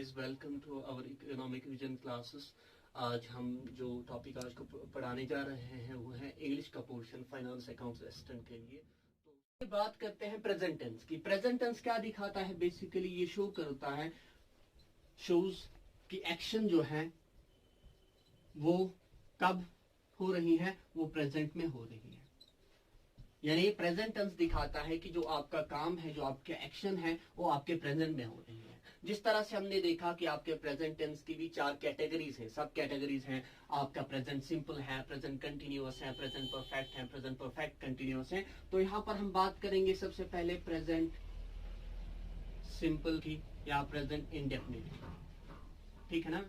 Guys, welcome to our economic vision classes. आज हम जो टॉपिक आज को पढ़ाने जा रहे हैं वो है इंग्लिश का पोर्शन फाइनेंस अकाउंट्स असिस्टेंट के लिए। तो बात करते हैं प्रेजेंट टेंस की। प्रेजेंट टेंस क्या दिखाता है? बेसिकली ये शो करता है, शोज की एक्शन जो है वो कब हो रही है, वो प्रेजेंट में हो रही है। यानी प्रेजेंट टेंस दिखाता है कि जो आपका काम है, जो आपके एक्शन है, वो आपके प्रेजेंट में हो रही है। जिस तरह से हमने देखा कि आपके प्रेजेंट टेंस की भी 4 कैटेगरीज हैं, सब कैटेगरीज हैं। आपका प्रेजेंट सिंपल है, प्रेजेंट कंटिन्यूअस है, प्रेजेंट परफेक्ट है, प्रेजेंट परफेक्ट कंटिन्यूअस है। तो यहाँ पर हम बात करेंगे सबसे पहले प्रेजेंट सिंपल की या प्रेजेंट इंडेफिनिट की, ठीक है ना।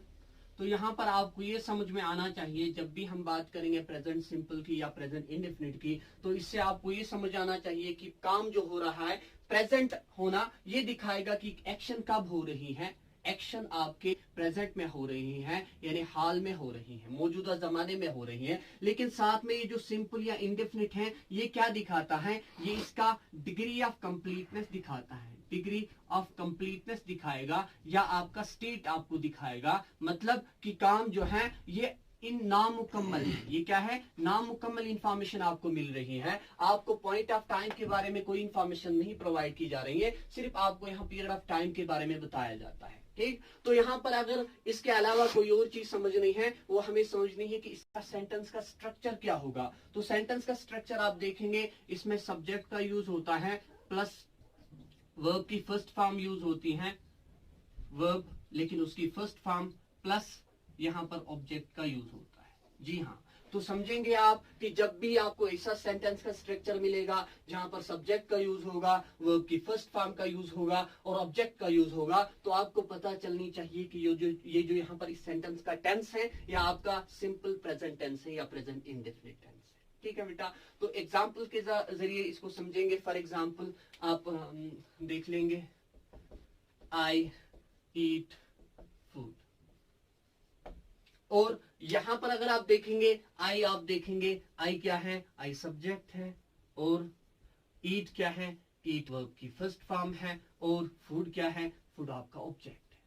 तो यहाँ पर आपको ये समझ में आना चाहिए, जब भी हम बात करेंगे प्रेजेंट सिंपल की या प्रेजेंट इंडेफिनिट की, तो इससे आपको ये समझ आना चाहिए कि काम जो हो रहा है, प्रेजेंट होना ये दिखाएगा कि एक्शन कब हो रही है। एक्शन आपके प्रेजेंट में हो रही है, यानी हाल में हो रही है, मौजूदा जमाने में हो रही है। लेकिन साथ में ये जो सिंपल या इंडेफिनिट है, ये क्या दिखाता है? ये इसका डिग्री ऑफ कंप्लीटनेस दिखाता है, डिग्री ऑफ कंप्लीटनेस दिखाएगा, या आपका स्टेट आपको दिखाएगा। मतलब कि काम जो है ये इन नामुकम्मल है। ये क्या है? नामुकम्मल इंफॉर्मेशन आपको मिल रही है। आपको पॉइंट ऑफ टाइम के बारे में कोई इंफॉर्मेशन नहीं प्रोवाइड की जा रही है, सिर्फ आपको यहाँ पीरियड ऑफ टाइम के बारे में बताया जाता है। ठीक, तो यहाँ पर अगर इसके अलावा कोई और चीज समझनी है, वो हमें समझनी है कि इसका सेंटेंस का स्ट्रक्चर क्या होगा। तो सेंटेंस का स्ट्रक्चर आप देखेंगे, इसमें सब्जेक्ट का यूज होता है, प्लस वर्ब की फर्स्ट फॉर्म यूज होती है, वर्ब लेकिन उसकी फर्स्ट फॉर्म, प्लस यहां पर ऑब्जेक्ट का यूज होता है। जी हाँ, तो समझेंगे आप कि जब भी आपको ऐसा सेंटेंस का स्ट्रक्चर मिलेगा जहां पर सब्जेक्ट का यूज होगा, वर्ब की फर्स्ट फॉर्म का यूज होगा और ऑब्जेक्ट का यूज होगा, तो आपको पता चलनी चाहिए कि ये जो यहाँ पर इस सेंटेंस का टेंस है, या आपका सिंपल प्रेजेंट टेंस है या प्रेजेंट इंडेफिनिट टेंस है। ठीक है बेटा, तो एग्जाम्पल के जरिए इसको समझेंगे। फॉर एग्जाम्पल आप देख लेंगे, आई ईट फूड। और यहां पर अगर आप देखेंगे, आई आप देखेंगे, आई क्या है? आई सब्जेक्ट है, और ईट क्या है? ईट वर्ब की फर्स्ट फॉर्म है, और फूड क्या है? फूड आपका ऑब्जेक्ट है।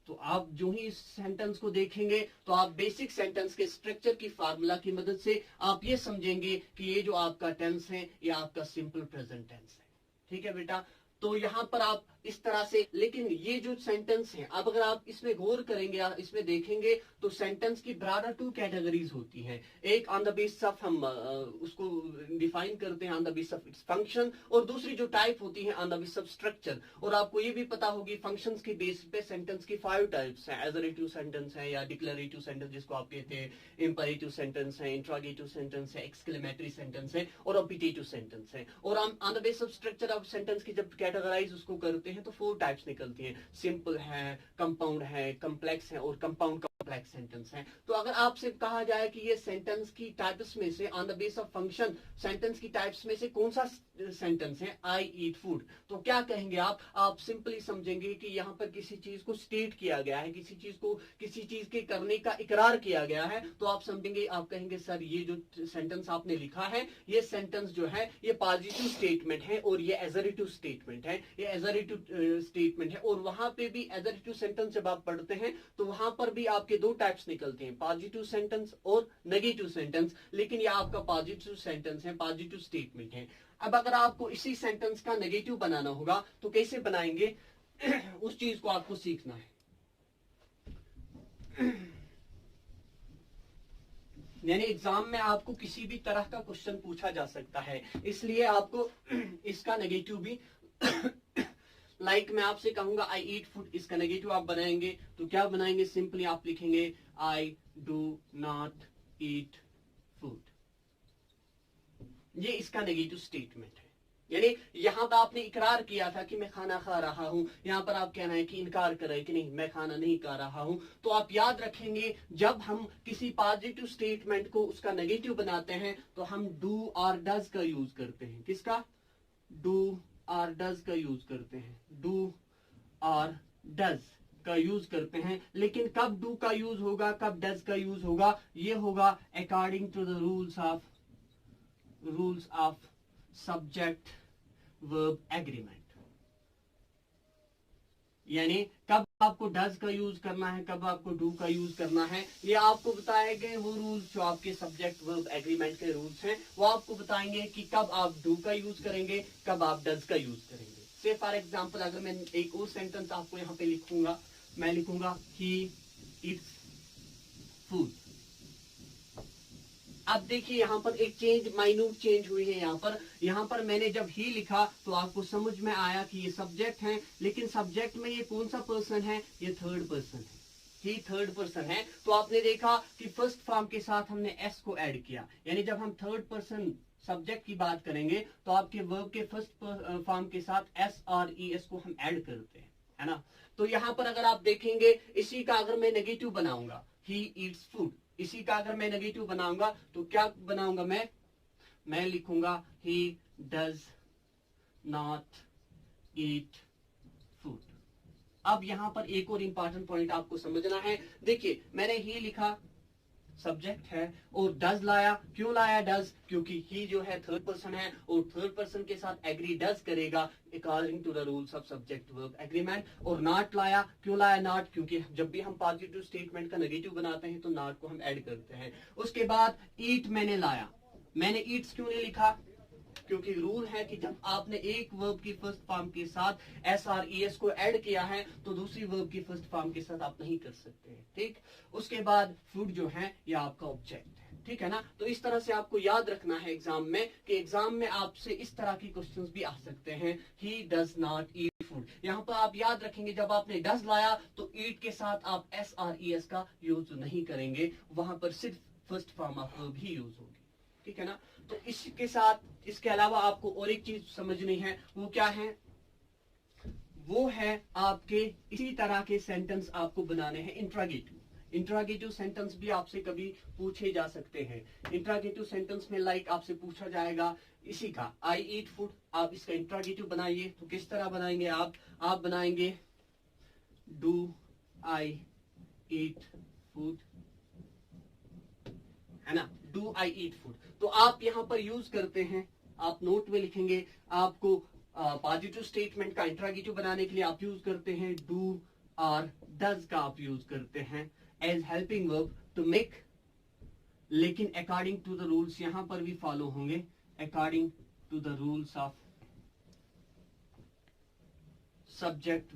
तो आप जो ही इस सेंटेंस को देखेंगे, तो आप बेसिक सेंटेंस के स्ट्रक्चर की फार्मूला की मदद से आप ये समझेंगे कि ये जो आपका टेंस है, ये आपका सिंपल प्रेजेंट टेंस है। ठीक है बेटा, तो यहां पर आप इस तरह से, लेकिन ये जो सेंटेंस है, अब अगर आप इसमें गौर करेंगे, इसमें देखेंगे, तो सेंटेंस की ब्रॉडर 2 कैटेगरीज होती हैं। एक ऑन द बेसिस ऑफ, हम उसको डिफाइन करते हैं on the basis of its function, और दूसरी जो टाइप होती है on the basis of structure. और आपको ये भी पता होगी फंक्शंस के बेस पे सेंटेंस की 5 टाइप्स हैं। एजरेटिव सेंटेंस है या डिक्लेरेटिव सेंटेंस जिसको आप कहते हैं, इंपेरेटिव सेंटेंस है, इंट्रोगेटिव सेंटेंस है, एक्सक्लेमेटरी सेंटेंस है, और ऑब्जेक्टिव सेंटेंस है। और हम on the basis of structure of sentence की जब कैटेगराइज उसको करते हैं, तो 4 टाइप्स निकलती हैं। सिंपल है, कंपाउंड है, कॉम्प्लेक्स है, और कंपाउंड कॉम्प्लेक्स सेंटेंस है। तो अगर आपसे कहा जाए कि ये सेंटेंस की टाइप्स में से on the base of function sentence की टाइप्स में से कौन सा सेंटेंस है, आई ईट फूड, तो क्या कहेंगे आप सिंपली समझेंगे कि यहाँ पर किसी चीज को स्टेट किया गया है, किसी चीज के करने का इकरार किया गया है। तो आप समझेंगे, आप कहेंगे सर ये जो सेंटेंस आपने लिखा है, ये सेंटेंस जो है ये पॉजिटिव स्टेटमेंट है, और ये एजरेटिव स्टेटमेंट है, ये एजरेटिव स्टेटमेंट है। और वहां पे भी एजरेटिव सेंटेंस जब आप पढ़ते हैं, तो वहां पर भी आपके 2 टाइप्स निकलते हैं, पॉजिटिव सेंटेंस और नेगेटिव सेंटेंस। लेकिन ये आपका पॉजिटिव सेंटेंस है, पॉजिटिव स्टेटमेंट है। अब अगर आपको इसी सेंटेंस का नेगेटिव बनाना होगा, तो कैसे बनाएंगे उस चीज को आपको सीखना है। यानी एग्जाम में आपको किसी भी तरह का क्वेश्चन पूछा जा सकता है, इसलिए आपको इसका नेगेटिव भी लाइक मैं आपसे कहूंगा आई ईट फूड, इसका नेगेटिव आप बनाएंगे तो क्या बनाएंगे? सिंपली आप लिखेंगे I do not eat food. ये इसका नेगेटिव स्टेटमेंट है। यानी यहां पर आपने इकरार किया था कि मैं खाना खा रहा हूं, यहां पर आप कहना है कि इनकार कर रहे हैं कि नहीं मैं खाना नहीं खा रहा हूं। तो आप याद रखेंगे, जब हम किसी पॉजिटिव स्टेटमेंट को उसका नेगेटिव बनाते हैं, तो हम डू और डज का यूज करते हैं। किसका? डू और डज का यूज करते हैं, डू और डज का यूज करते हैं। लेकिन कब डू का यूज होगा, कब डज का यूज होगा? ये होगा according to the rules of subject verb agreement. यानी कब आपको डज का यूज करना है, कब आपको डू का यूज करना है, ये आपको बताए गए वो रूल्स जो आपके सब्जेक्ट वर्ब एग्रीमेंट के रूल्स हैं, वो आपको बताएंगे कि कब आप डू का यूज करेंगे, कब आप डज का यूज करेंगे। से फॉर एग्जांपल अगर मैं एक और सेंटेंस आपको यहाँ पे लिखूंगा, मैं लिखूंगा ही इट्स फूड। अब देखिए यहाँ पर एक चेंज, माइन्यूट चेंज हुई है। यहाँ पर मैंने जब ही लिखा तो आपको समझ में आया कि ये सब्जेक्ट है, लेकिन सब्जेक्ट में ये कौन सा पर्सन है, ये थर्ड पर्सन है, ही थर्ड पर्सन है। तो आपने देखा कि फर्स्ट फॉर्म के साथ हमने एस को ऐड किया, यानी जब हम थर्ड पर्सन सब्जेक्ट की बात करेंगे तो आपके वर्ब के फर्स्ट फॉर्म के साथ एस और ई एस को हम ऐड करते हैं, है ना। तो यहाँ पर अगर आप देखेंगे, इसी का अगर मैं नेगेटिव बनाऊंगा, ही ईट्स फूड, इसी का अगर मैं नेगेटिव बनाऊंगा तो क्या बनाऊंगा मैं लिखूंगा he does not eat food. अब यहां पर एक और इंपॉर्टेंट पॉइंट आपको समझना है। देखिए मैंने ही लिखा, सब्जेक्ट है, और डज लाया। क्यों लाया डज, क्योंकि ही जो है थर्ड पर्सन है और थर्ड पर्सन के साथ एग्री डज करेगा according to the rules of subject verb agreement. और नॉट लाया, क्यों लाया नॉट, क्योंकि जब भी हम पॉजिटिव स्टेटमेंट का नेगेटिव बनाते हैं तो नॉट को हम ऐड करते हैं। उसके बाद ईट मैंने लाया, मैंने ईट्स क्यों नहीं लिखा, क्योंकि रूल है कि जब आपने एक वर्ब की फर्स्ट फॉर्म के साथ एस आर ई एस को ऐड किया है तो दूसरी वर्ब की फर्स्ट फॉर्म के साथ आप नहीं कर सकते हैं, ठीक। उसके बाद फूड जो है ये आपका ऑब्जेक्ट है, ठीक है ना। तो इस तरह से आपको याद रखना है एग्जाम में, कि एग्जाम में आपसे इस तरह की क्वेश्चंस भी आ सकते हैं, he does not eat food. यहाँ पर आप याद रखेंगे जब आपने डज लाया तो ईट के साथ आप एस आर ई एस का यूज नहीं करेंगे, वहां पर सिर्फ first form of verb he use होगी, ठीक है ना। तो इसके साथ, इसके अलावा आपको और एक चीज समझनी है, वो क्या है, वो है आपके इसी तरह के सेंटेंस आपको बनाने हैं इंट्रागेटिव। इंट्रागेटिव सेंटेंस भी आपसे कभी पूछे जा सकते हैं। इंट्रागेटिव सेंटेंस में लाइक आपसे पूछा जाएगा इसी का, आई ईट फूड, आप इसका इंट्रागेटिव बनाइए। तो किस तरह बनाएंगे आप बनाएंगे डू आई ईट फूड, है ना, डू आई ईट फूड। तो आप यहां पर यूज करते हैं, आप नोट में लिखेंगे, आपको पॉजिटिव स्टेटमेंट का इंट्रागेटिव बनाने के लिए आप यूज करते हैं डू और डज का आप यूज करते हैं as helping verb to make, लेकिन अकॉर्डिंग टू द रूल्स यहां पर भी फॉलो होंगे, according to the rules of subject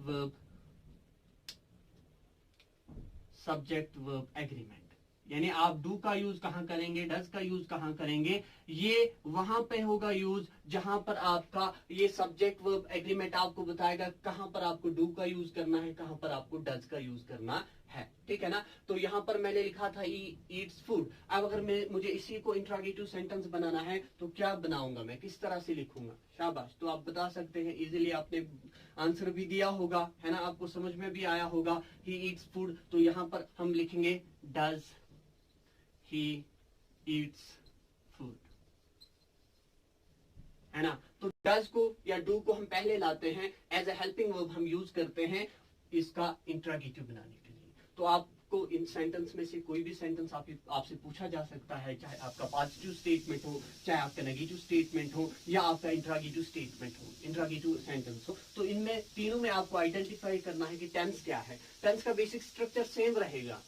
verb agreement. यानी आप डू का यूज कहां करेंगे, डज का यूज कहां करेंगे, ये वहां पे होगा यूज जहां पर आपका ये सब्जेक्ट वर्ब एग्रीमेंट आपको बताएगा कहां पर आपको डू का यूज करना है, कहां पर आपको डज का यूज करना है, ठीक है ना। तो यहां पर मैंने लिखा था ईट्स फूड। अब अगर मुझे इसी को इंट्रागेटिव सेंटेंस बनाना है तो क्या बनाऊंगा, मैं किस तरह से लिखूंगा, शाबाश। तो आप बता सकते हैं इजीली, आपने आंसर भी दिया होगा, है ना, आपको समझ में भी आया होगा, ही ईट्स फूड। तो यहां पर हम लिखेंगे डज he eats food, है ना। तो डज को या डू को हम पहले लाते हैं, एज ए हेल्पिंग वर्ब हम यूज करते हैं इसका इंट्रागेटिव बनाने के लिए। तो आपको इन सेंटेंस में से कोई भी सेंटेंस आपसे पूछा जा सकता है, चाहे आपका पॉजिटिव स्टेटमेंट हो, चाहे आपका नेगेटिव स्टेटमेंट हो, या आपका इंट्रागेटिव स्टेटमेंट हो, इंट्रागेटिव सेंटेंस हो। तो इनमें तीनों में आपको आइडेंटिफाई करना है कि टेंस क्या है। टेंस का बेसिक स्ट्रक्चर सेम रहेगा,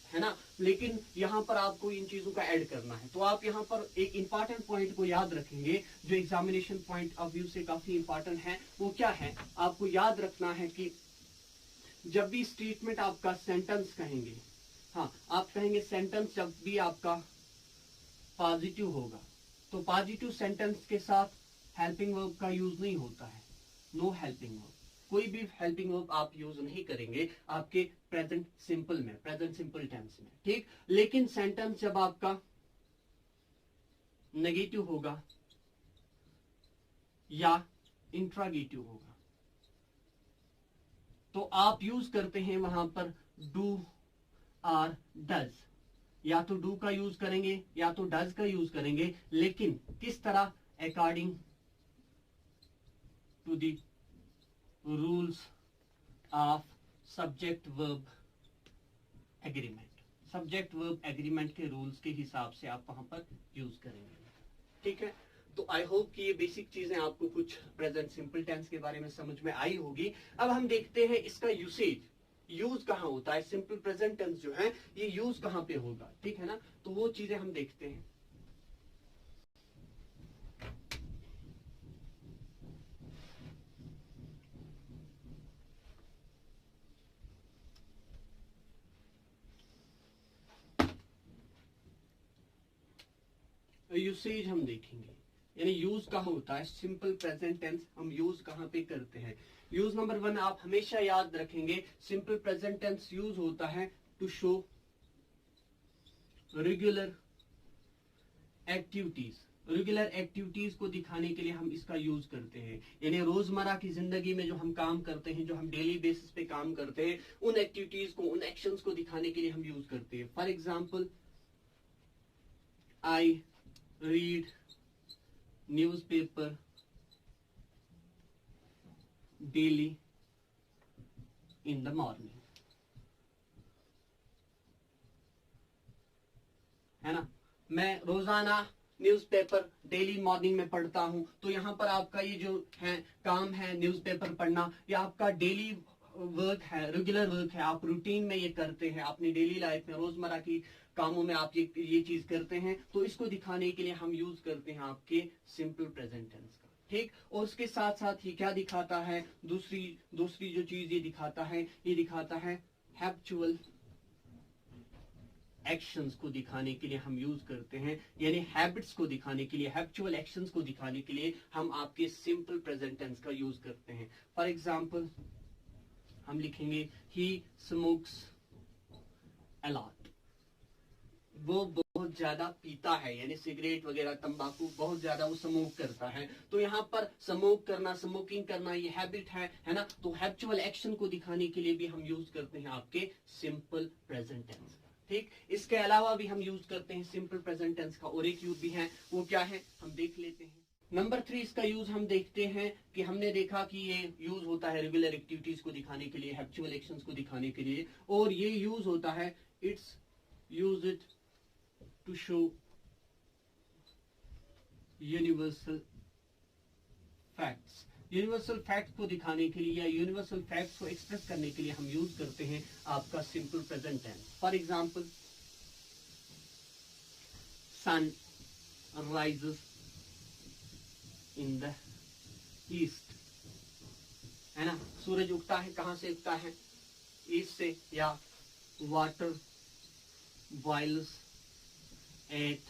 है ना, लेकिन यहां पर आपको इन चीजों का ऐड करना है। तो आप यहां पर एक इंपॉर्टेंट पॉइंट को याद रखेंगे जो एग्जामिनेशन पॉइंट ऑफ व्यू से काफी इंपॉर्टेंट है। वो क्या है, आपको याद रखना है कि जब भी स्टेटमेंट आपका सेंटेंस कहेंगे, हाँ आप कहेंगे सेंटेंस जब भी आपका पॉजिटिव होगा तो पॉजिटिव सेंटेंस के साथ हेल्पिंग वर्ब का यूज नहीं होता है, नो हेल्पिंग वर्ब, कोई भी हेल्पिंग वर्ब आप यूज नहीं करेंगे आपके प्रेजेंट सिंपल में, प्रेजेंट सिंपल टेंस में, ठीक। लेकिन सेंटेंस जब आपका नेगेटिव होगा या इंट्रागेटिव होगा तो आप यूज करते हैं वहां पर डू और डज, या तो डू का यूज करेंगे या तो डज का यूज करेंगे, लेकिन किस तरह, according to the rules of subject verb agreement. Subject verb agreement के रूल्स के हिसाब से आप वहां पर यूज करेंगे, ठीक है। तो आई होप कि ये बेसिक चीजें आपको कुछ प्रेजेंट सिंपल टेंस के बारे में समझ में आई होगी। अब हम देखते हैं इसका यूसेज, यूज कहाँ होता है, सिंपल प्रेजेंट टेंस जो है ये यूज कहाँ पे होगा, ठीक है ना। तो वो चीजें हम देखते हैं। यूसेज हम देखेंगे, यानी यूज कहाँ होता है, सिंपल प्रेजेंट टेंस हम यूज कहाँ पे करते हैं। यूज नंबर 1 आप हमेशा याद रखेंगे, सिंपल प्रेजेंट टेंस यूज होता है to show regular activities. Regular activities को दिखाने के लिए हम इसका यूज करते हैं, यानी रोजमर्रा की जिंदगी में जो हम काम करते हैं, जो हम डेली बेसिस पे काम करते हैं, उन एक्टिविटीज को, उन एक्शंस को दिखाने के लिए हम यूज करते हैं। For example, I read newspaper daily in the morning, है ना। मैं रोजाना न्यूज़पेपर डेली मॉर्निंग में पढ़ता हूं। तो यहाँ पर आपका ये जो है काम है न्यूज़पेपर पढ़ना, ये आपका डेली वर्क है, रेगुलर वर्क है, आप रूटीन में ये करते हैं, अपनी डेली लाइफ में, रोजमर्रा की कामों में आप ये चीज करते हैं। तो इसको दिखाने के लिए हम यूज करते हैं आपके सिंपल प्रेजेंट टेंस का, ठीक। और उसके साथ साथ ये क्या दिखाता है, दूसरी जो चीज ये दिखाता है, ये दिखाता है हैबिचुअल एक्शंस को दिखाने के लिए हम यूज करते हैं, यानी हैबिट्स को दिखाने के लिए, हैबिचुअल एक्शंस को दिखाने के लिए हम आपके सिंपल प्रेजेंट टेंस का यूज करते हैं। फॉर एग्जाम्पल हम लिखेंगे ही स्मोक्स अ लॉट, वो बहुत ज्यादा पीता है, यानी सिगरेट वगैरह तंबाकू बहुत ज्यादा वो स्मोक करता है। तो यहाँ पर स्मोक करना, स्मोकिंग करना ये हैबिट है ना। तो हैबिचुअल एक्शन को दिखाने के लिए भी हम यूज करते हैं आपके सिंपल प्रेजेंट टेंस, ठीक। इसके अलावा भी हम यूज करते हैं सिंपल प्रेजेंट टेंस का, और एक यूज भी है, वो क्या है हम देख लेते हैं। नंबर 3 इसका यूज हम देखते हैं कि हमने देखा कि ये यूज होता है रेगुलर एक्टिविटीज को दिखाने के लिए, हैबिचुअल एक्शंस को दिखाने के लिए, और ये यूज होता है, it's use it to show universal facts. Universal fact को दिखाने के लिए या यूनिवर्सल फैक्ट्स को एक्सप्रेस करने के लिए हम यूज करते हैं आपका simple present tense. For example, sun rises in the east, है ना। सूरज उगता है, कहां से उगता है, ईस्ट से। या water boils at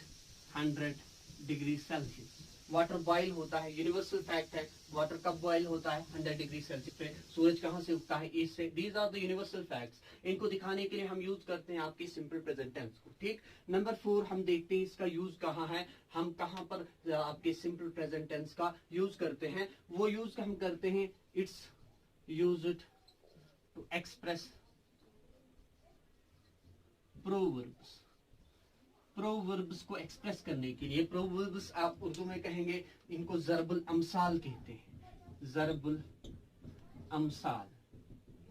100 degree Celsius, water boil होता है, यूनिवर्सल फैक्ट है, वाटर कब बॉयल होता है 100 डिग्री सेल्सियस पे। सूरज कहां से उगता है, ईस्ट से। These are the universal facts, इनको दिखाने के लिए हम यूज करते हैं आपकी सिंपल प्रेजेंट टेंस को, ठीक। नंबर 4 हम देखते हैं इसका यूज कहाँ है, हम कहां पर आपके सिंपल प्रेजेंट टेंस का यूज करते हैं। वो यूज हम करते हैं, it's use it to express proverbs. Proverbs को एक्सप्रेस करने के लिए, प्रोवर्ब्स आप उर्दू में कहेंगे इनको ज़रबुल अमसाल कहते हैं, ज़रबुल अमसाल।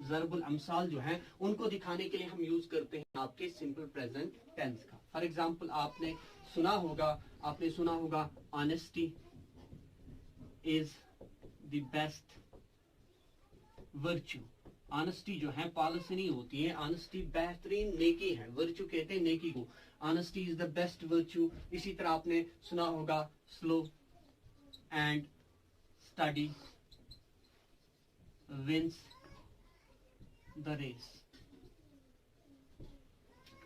ज़रबुल अमसाल जो है उनको दिखाने के लिए हम यूज करते हैं आपके सिंपल प्रेजेंट टेंस का। फॉर एग्जाम्पल आपने सुना होगा honesty is the best virtue. Honesty जो है पॉलिसी नहीं होती है, ऑनेस्टी बेहतरीन नेकी है, वर्च्यू कहते हैं नेकी को। Honesty is the best virtue. इसी तरह आपने सुना होगा slow and steady wins the race.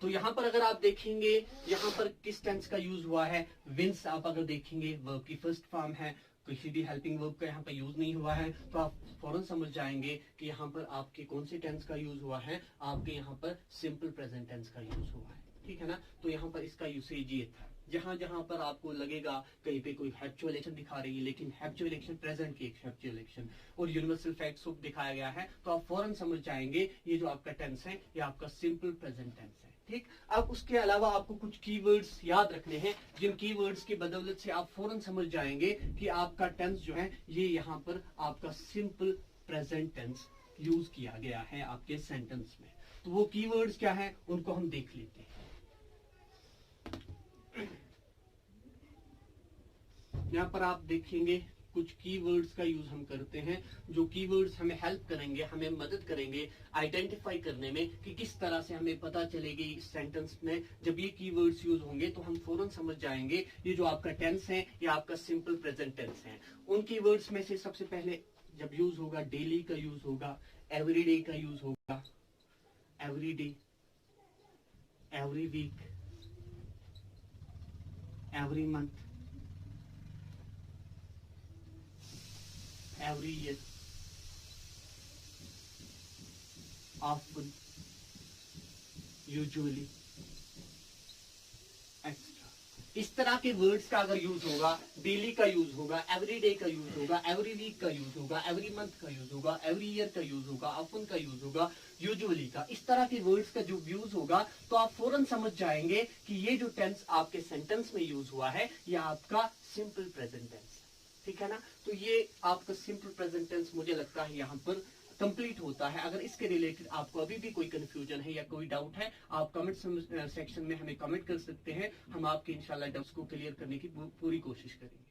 तो यहां पर अगर आप देखेंगे, यहां पर किस टेंस का यूज हुआ है, विंस। आप अगर देखेंगे वर्ब की फर्स्ट फॉर्म है, किसी भी हेल्पिंग वर्ब का यहाँ पर यूज नहीं हुआ है, तो आप फौरन समझ जाएंगे कि यहाँ पर आपके कौन से टेंस का यूज हुआ है, आपके यहाँ पर सिंपल प्रेजेंट टेंस का यूज हुआ है, ठीक है ना। तो यहाँ पर इसका यूसेज ये था। जहां जहां पर आपको लगेगा कहीं पे कोई हैबिचुअल एक्शन दिखा रही है, लेकिन हैबिचुअल एक्शन प्रेजेंट की हैबिचुअल एक्शन और यूनिवर्सल फैक्ट्स को दिखाया गया है, तो आप फौरन समझ जाएंगे ये जो आपका टेंस है ये आपका सिंपल प्रेजेंट टेंस है, ठीक। अब उसके अलावा आपको कुछ कीवर्ड्स याद रखने हैं, जिन कीवर्ड्स की बदौलत से आप फौरन समझ जाएंगे कि आपका टेंस जो है ये यहाँ पर आपका सिंपल प्रेजेंट टेंस यूज किया गया है आपके सेंटेंस में। तो वो कीवर्ड्स क्या है उनको हम देख लेते हैं। यहाँ पर आप देखेंगे कुछ कीवर्ड्स का यूज हम करते हैं, जो कीवर्ड्स हमें हेल्प करेंगे, हमें मदद करेंगे आइडेंटिफाई करने में कि किस तरह से हमें पता चलेगी इस सेंटेंस में जब ये कीवर्ड्स यूज होंगे तो हम फौरन समझ जाएंगे ये जो आपका टेंस है या आपका सिंपल प्रेजेंट टेंस है। उन कीवर्ड्स में से सबसे पहले जब यूज होगा डेली का यूज होगा, एवरीडे का यूज होगा, everyday, every week, every month, every year, often, usually, extra. इस तरह के वर्ड्स का अगर यूज होगा, डेली का यूज होगा, एवरीडे का यूज होगा, एवरी वीक का यूज होगा, एवरी मंथ का यूज होगा, एवरी ईयर का यूज होगा, ऑफन का यूज होगा, यूजुअली का, इस तरह के वर्ड्स का जो यूज होगा तो आप फौरन समझ जाएंगे कि ये जो टेंस आपके सेंटेंस में यूज हुआ है ये आपका सिंपल प्रेजेंट टेंस है। ठीक है ना? तो ये आपका सिंपल प्रेजेंट टेंस मुझे लगता है यहाँ पर कंप्लीट होता है। अगर इसके रिलेटेड आपको अभी भी कोई कंफ्यूजन है या कोई डाउट है, आप कमेंट सेक्शन में हमें कमेंट कर सकते हैं। हम आपके इंशाल्लाह डाउट्स को क्लियर करने की पूरी कोशिश करेंगे।